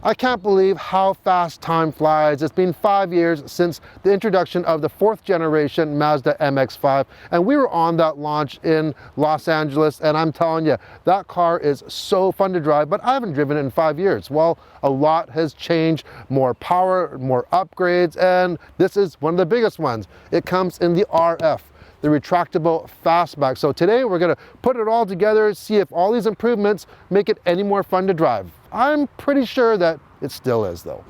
I can't believe how fast time flies. It's been 5 years since the introduction of the 4th generation Mazda MX-5, and we were on that launch in Los Angeles, and I'm telling you, that car is so fun to drive, but I haven't driven it in 5 years. Well, a lot has changed, more power, more upgrades, and this is one of the biggest ones. It comes in the RF, the Retractable Fastback. So today we're gonna put it all together, see if all these improvements make it any more fun to drive. I'm pretty sure that it still is though.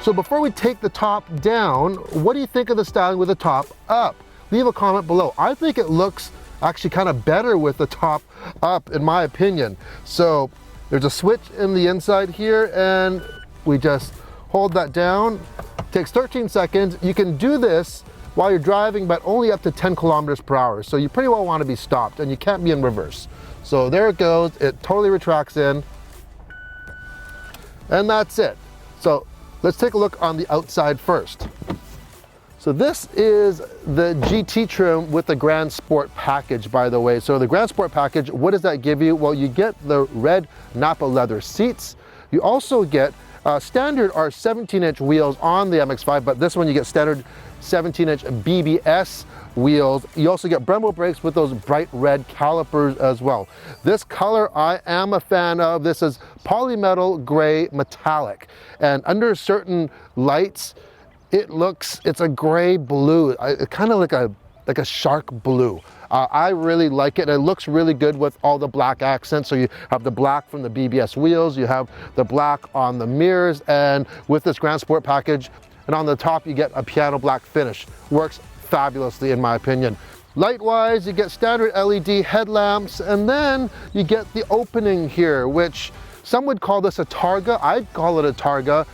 So before we take the top down, what do you think of the styling with the top up? Leave a comment below. I think it looks actually kind of better with the top up, in my opinion. So there's a switch in the inside here, and we just hold that down. Takes 13 seconds. You can do this while you're driving, but only up to 10 kilometers per hour. So you pretty well want to be stopped, and you can't be in reverse. So there it goes. It totally retracts in. And that's it. So let's take a look on the outside first. So this is the GT trim with the Grand Sport package, by the way. So the Grand Sport package, what does that give you? Well, you get the red Napa leather seats. You also get standard are 17-inch wheels on the MX-5, but this one you get standard 17-inch BBS wheels. You also get Brembo brakes with those bright red calipers as well. This color I am a fan of. This is polymetal gray metallic, and under certain lights it's a gray blue, kind of like a shark blue. I really like it. It looks really good with all the black accents. So you have the black from the BBS wheels, you have the black on the mirrors, and with this Grand Sport package, and on the top you get a piano black finish. Works fabulously in my opinion. Light-wise, you get standard LED headlamps, and then you get the opening here, which some would call this a Targa. I'd call it a Targa,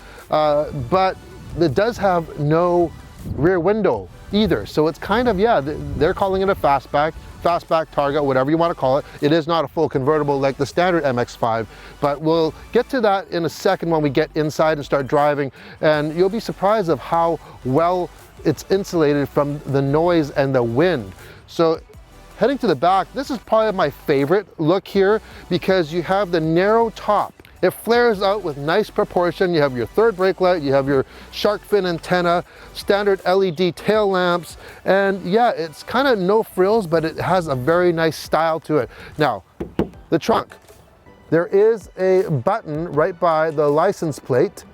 but it does have no rear window either. So it's kind of, yeah, they're calling it a fastback, Targa, whatever you want to call it. It is not a full convertible like the standard MX-5, but we'll get to that in a second when we get inside and start driving, and you'll be surprised of how well it's insulated from the noise and the wind. So heading to the back, this is probably my favorite look here because you have the narrow top. It flares out with nice proportion. You have your third brake light, you have your shark fin antenna, standard LED tail lamps, and yeah, it's kind of no frills, but it has a very nice style to it. Now, the trunk. There is a button right by the license plate,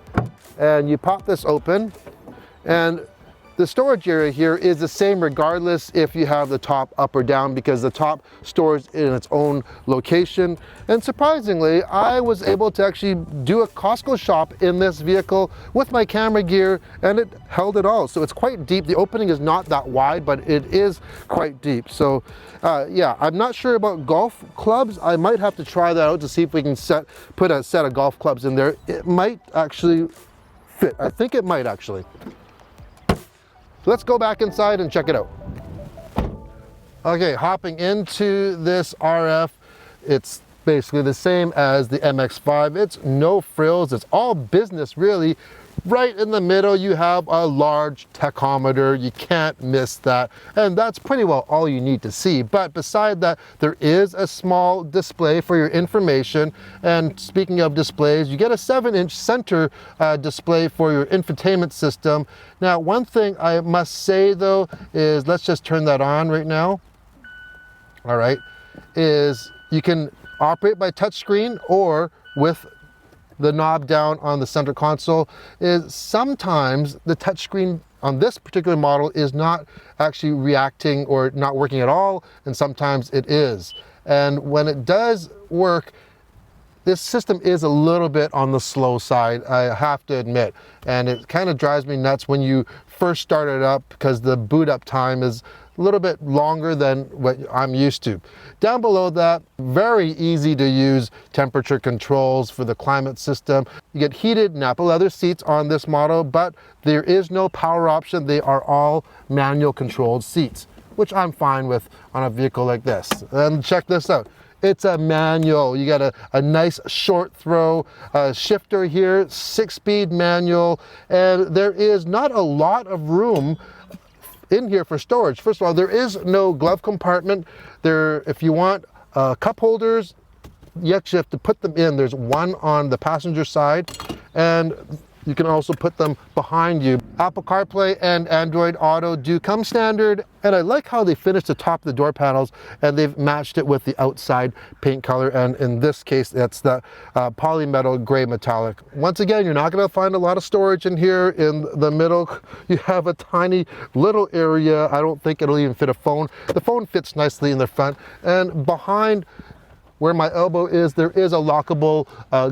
and you pop this open, and the storage area here is the same regardless if you have the top up or down, because the top stores in its own location. And surprisingly, I was able to actually do a Costco shop in this vehicle with my camera gear, and it held it all. So it's quite deep. The opening is not that wide, but it is quite deep. So yeah, I'm not sure about golf clubs. I might have to try that out to see if we can put a set of golf clubs in there. It might actually fit. I think it might actually. Let's go back inside and check it out. Okay, hopping into this RF, it's basically the same as the MX-5. It's no frills, it's all business really. Right in the middle, you have a large tachometer. You can't miss that. And that's pretty well all you need to see. But beside that, there is a small display for your information. And speaking of displays, you get a 7-inch center display for your infotainment system. Now, one thing I must say though is, let's just turn that on right now. All right, is you can operate by touchscreen or with the knob down on the center console. Is sometimes the touchscreen on this particular model is not actually reacting or not working at all, and sometimes it is. And when it does work, this system is a little bit on the slow side, I have to admit. And it kind of drives me nuts when you first start it up because the boot up time is a little bit longer than what I'm used to. Down below that, very easy to use temperature controls for the climate system. You get heated Nappa leather seats on this model, but there is no power option. They are all manual controlled seats, which I'm fine with on a vehicle like this. And check this out. It's a manual. You got a nice short throw shifter here, 6-speed manual, and there is not a lot of room in here for storage. First of all, there is no glove compartment. There, if you want cup holders, you actually have to put them in. There's one on the passenger side, and you can also put them behind you. Apple CarPlay and Android Auto do come standard, and I like how they finished the top of the door panels and they've matched it with the outside paint color, and in this case that's the polymetal gray metallic. Once again, you're not going to find a lot of storage in here. In the middle you have a tiny little area. I don't think it'll even fit a phone. The phone fits nicely in the front, and behind where my elbow is, there is a lockable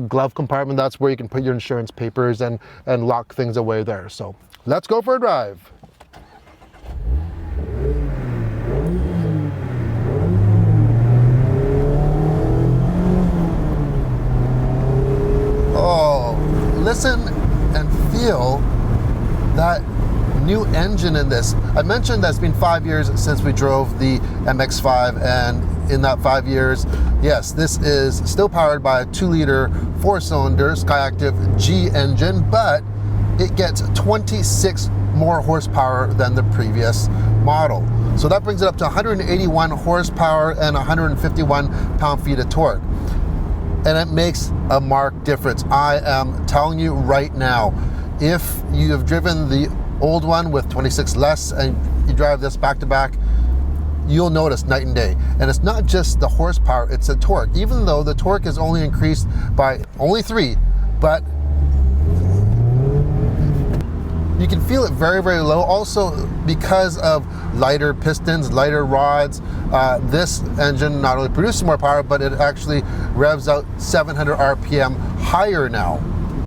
glove compartment. That's where you can put your insurance papers and lock things away there. So let's go for a drive. Oh, listen and feel that new engine in this. I mentioned that it's been 5 years since we drove the MX-5, and in that 5 years, yes, this is still powered by a 2-liter 4-cylinder Skyactiv G engine, but it gets 26 more horsepower than the previous model. So that brings it up to 181 horsepower and 151 pound-feet of torque. And it makes a marked difference. I am telling you right now, if you have driven the old one with 26 less and you drive this back to back, you'll notice night and day. And it's not just the horsepower, it's the torque. Even though the torque is only increased by only 3, but you can feel it very, very low. Also, because of lighter pistons, lighter rods, this engine not only produces more power, but it actually revs out 700 RPM higher now.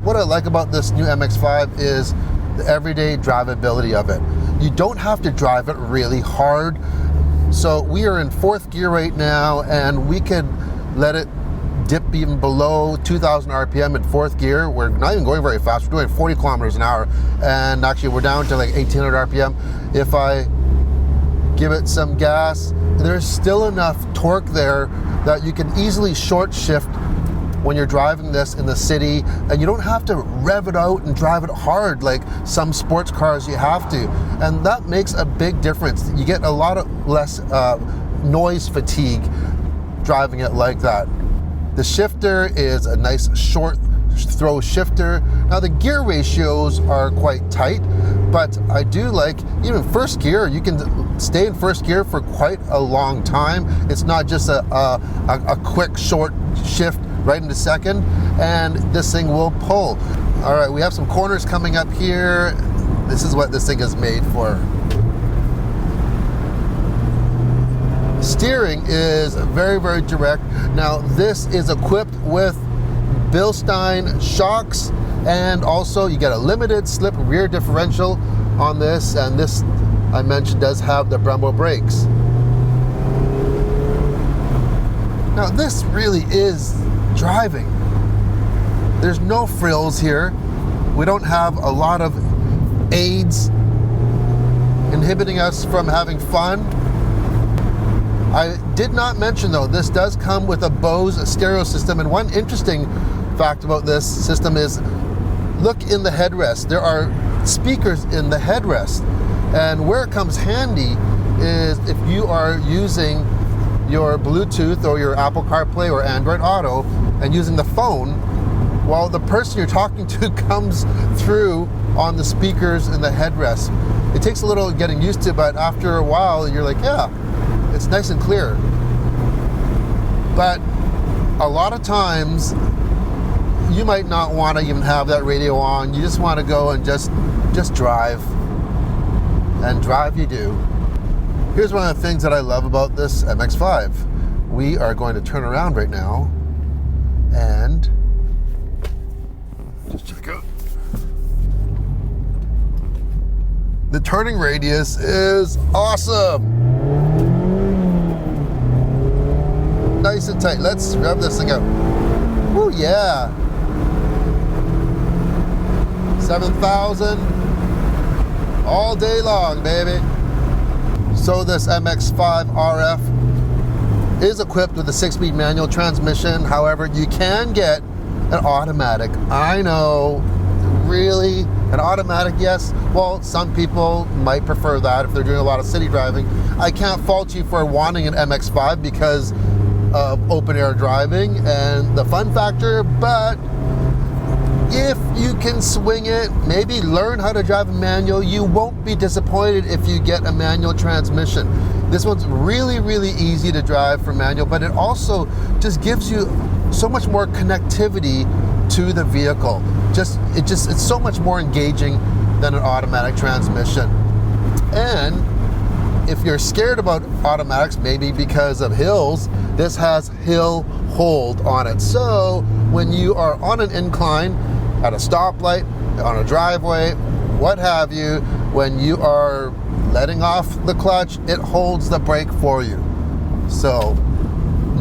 What I like about this new MX-5 is the everyday drivability of it. You don't have to drive it really hard. So we are in 4th gear right now, and we could let it dip even below 2,000 RPM in 4th gear. We're not even going very fast. We're doing 40 kilometers an hour, and actually we're down to like 1,800 RPM. If I give it some gas, there's still enough torque there that you can easily short shift when you're driving this in the city, and you don't have to rev it out and drive it hard like some sports cars you have to. And that makes a big difference. You get a lot of less noise fatigue driving it like that. The shifter is a nice short throw shifter. Now the gear ratios are quite tight, but I do like even 1st gear. You can stay in 1st gear for quite a long time. It's not just a quick short shift right into 2nd, and this thing will pull. All right, we have some corners coming up here. This is what this thing is made for. Steering is very, very direct. Now this is equipped with Bilstein shocks, and also you get a limited slip rear differential on this, and this, I mentioned, does have the Brembo brakes. Now this really is driving. There's no frills here. We don't have a lot of aids inhibiting us from having fun. I did not mention though, this does come with a Bose stereo system, and one interesting fact about this system is, look in the headrest. There are speakers in the headrest, and where it comes handy is if you are using your Bluetooth or your Apple CarPlay or Android Auto and using the phone, while the person you're talking to comes through on the speakers in the headrest. It takes a little getting used to, but after a while you're like, yeah, it's nice and clear. But a lot of times you might not want to even have that radio on. You just want to go and just drive, and drive you do. Here's one of the things that I love about this MX-5. We are going to turn around right now and just check out The turning radius is awesome. Nice and tight. Let's rev this thing out. Oh yeah. 7,000 all day long, baby. So this MX-5 RF is equipped with a 6-speed manual transmission. However, you can get an automatic. I know, really? An automatic, yes. Well, some people might prefer that if they're doing a lot of city driving. I can't fault you for wanting an MX-5 because of open air driving and the fun factor, but if you can swing it, maybe learn how to drive a manual, you won't be disappointed if you get a manual transmission. This one's really, really easy to drive for manual, but it also just gives you so much more connectivity to the vehicle. It's so much more engaging than an automatic transmission. And if you're scared about automatics, maybe because of hills, this has hill hold on it. So when you are on an incline, at a stoplight, on a driveway, what have you, when you are letting off the clutch, it holds the brake for you. So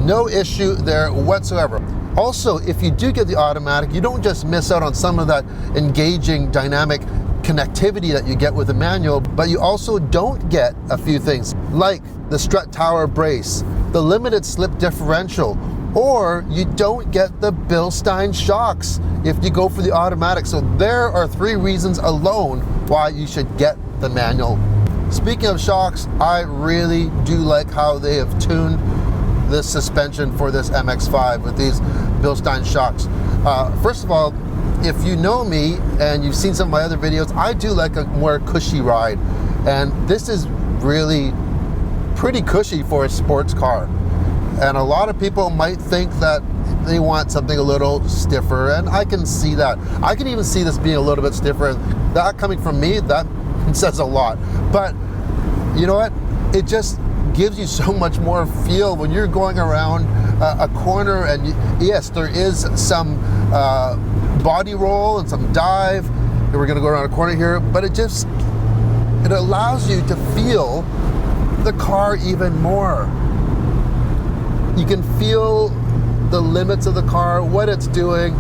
no issue there whatsoever. Also, if you do get the automatic, you don't just miss out on some of that engaging dynamic connectivity that you get with the manual, but you also don't get a few things like the strut tower brace, the limited slip differential, or you don't get the Bilstein shocks if you go for the automatic. So there are 3 reasons alone why you should get the manual. Speaking of shocks, I really do like how they have tuned this suspension for this MX-5 with these Bilstein shocks. First of all, if you know me and you've seen some of my other videos, I do like a more cushy ride, and this is really pretty cushy for a sports car. And a lot of people might think that they want something a little stiffer, and I can see that. I can even see this being a little bit stiffer. That coming from me, that says a lot. But you know what? It just gives you so much more feel when you're going around a corner, and yes, there is some body roll and some dive, and we're gonna go around a corner here, but it allows you to feel the car even more. You can feel the limits of the car, what it's doing.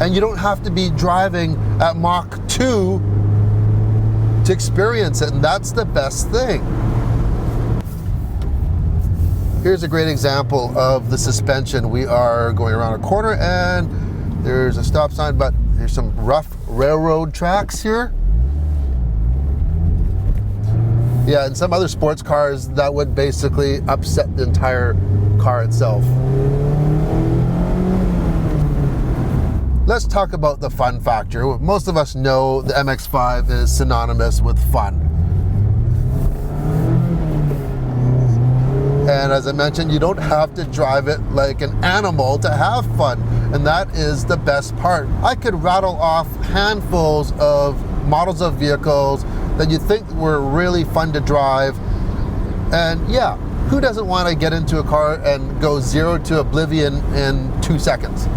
And you don't have to be driving at Mach 2 to experience it, and that's the best thing. Here's a great example of the suspension. We are going around a corner and there's a stop sign, but there's some rough railroad tracks here. Yeah, and some other sports cars, that would basically upset the entire car itself. Let's talk about the fun factor. Most of us know the MX-5 is synonymous with fun. And as I mentioned, you don't have to drive it like an animal to have fun. And that is the best part. I could rattle off handfuls of models of vehicles that you think were really fun to drive. And yeah, who doesn't want to get into a car and go 0 to oblivion in 2 seconds?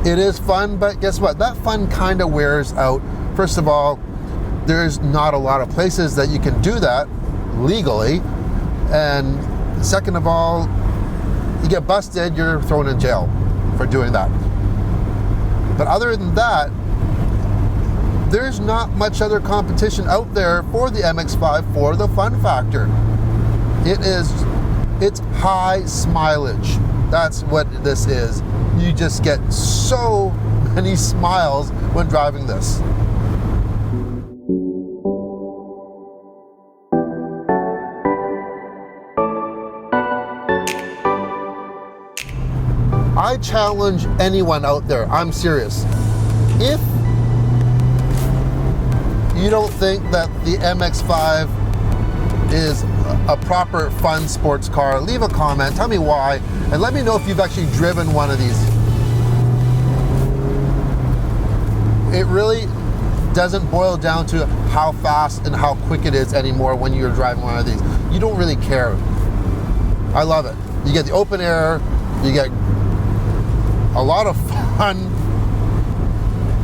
It is fun, but guess what? That fun kind of wears out. First of all, there's not a lot of places that you can do that legally. And second of all, you get busted, you're thrown in jail for doing that. But other than that, there's not much other competition out there for the MX-5 for the fun factor. It's high mileage. That's what this is. You just get so many smiles when driving this. I challenge anyone out there, I'm serious. If you don't think that the MX-5 is a proper fun sports car, leave a comment, tell me why, and let me know if you've actually driven one of these. It really doesn't boil down to how fast and how quick it is anymore when you're driving one of these. You don't really care. I love it. You get the open air, you get a lot of fun,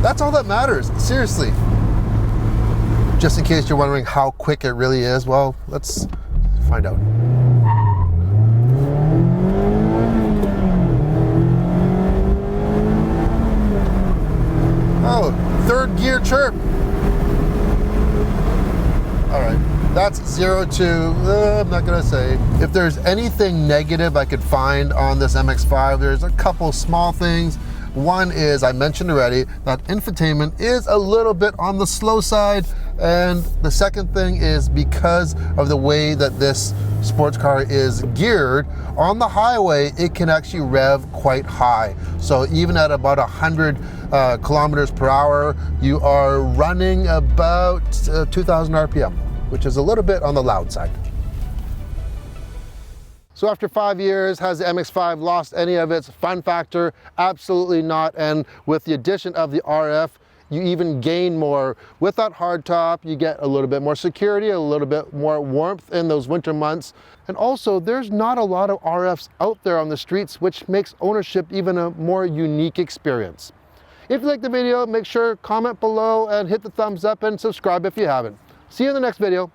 That's all that matters, seriously. Just in case you're wondering how quick it really is, well, let's find out. Oh, third gear chirp. All right, that's 0 to, I'm not gonna say. If there's anything negative I could find on this MX-5, there's a couple small things. One is, I mentioned already, that infotainment is a little bit on the slow side. And the second thing is because of the way that this sports car is geared, on the highway, it can actually rev quite high. So even at about 100 kilometers per hour, you are running about 2,000 RPM, which is a little bit on the loud side. So after 5 years, has the MX-5 lost any of its fun factor? Absolutely not. And with the addition of the RF, you even gain more. With that hardtop, you get a little bit more security, a little bit more warmth in those winter months. And also, there's not a lot of RFs out there on the streets, which makes ownership even a more unique experience. If you liked the video, make sure comment below and hit the thumbs up and subscribe if you haven't. See you in the next video.